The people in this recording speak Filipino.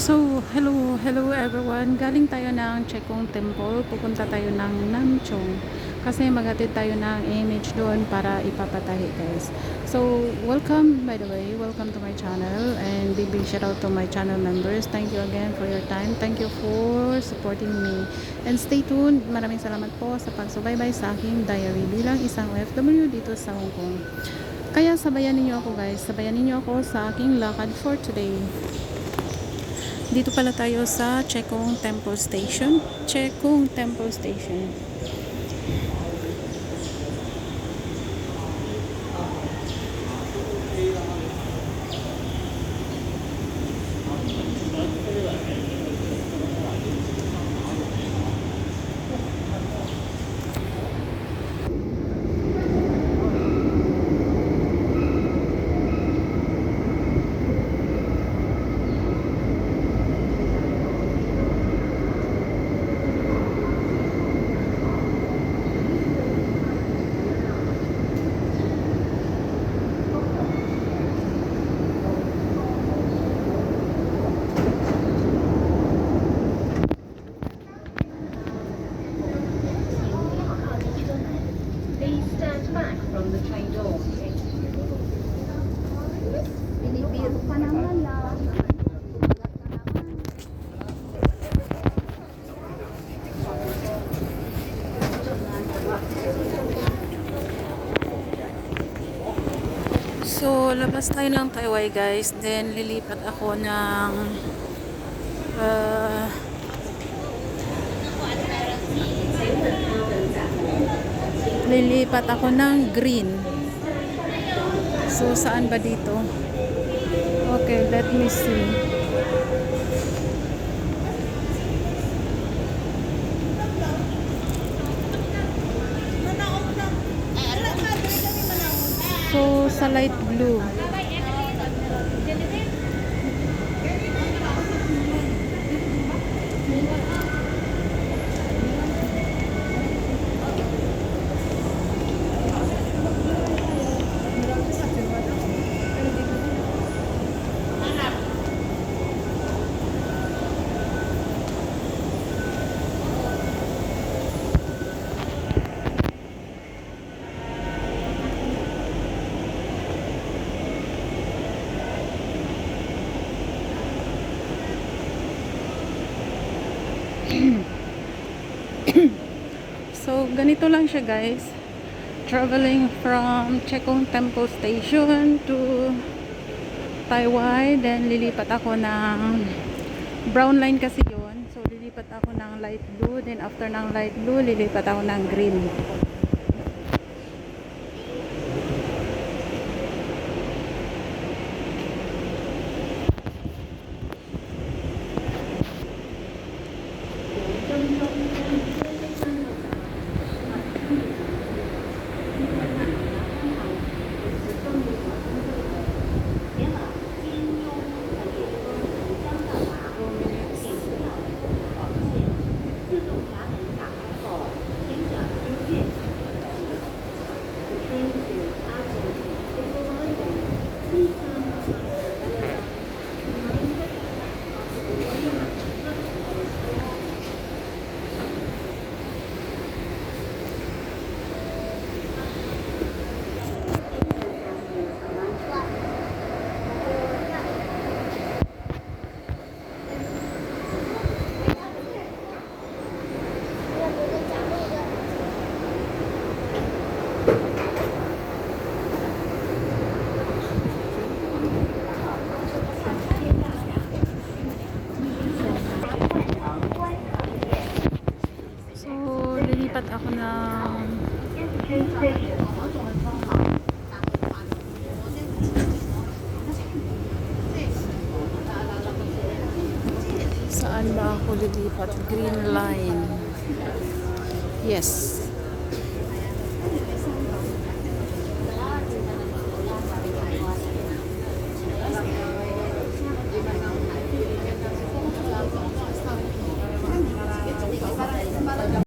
So, hello everyone. Galing tayo ng Chekong Temple. Pupunta tayo ng Namchong. Kasi maghatid tayo ng image doon para ipapatahi, guys. So, welcome, by the way. Welcome to my channel. And big shout out to my channel members. Thank you again for your time. Thank you for supporting me. And stay tuned. Maraming salamat po sa pagsubaybay sa aking diary bilang isang OFW dito sa Hong Kong. Kaya sabayan ninyo ako, guys. Sabayan ninyo ako sa aking lakad for today. Dito pala tayo sa Chekong Temple Station. Chekong Temple Station. So, labas tayo ng Taiwan, guys. Then, lilipat ako ng green. So, saan ba dito? Okay, let me see. So, sa light blue. So, ganito lang siya, guys. Traveling from Chekong Temple Station to Taiwan. Then, lilipat ako ng brown line kasi yun. So, lilipat ako ng light blue. Then, after ng light blue, lilipat ako ng green. Lilipat ako ng saan ba ako lilipat? Green line. Yes.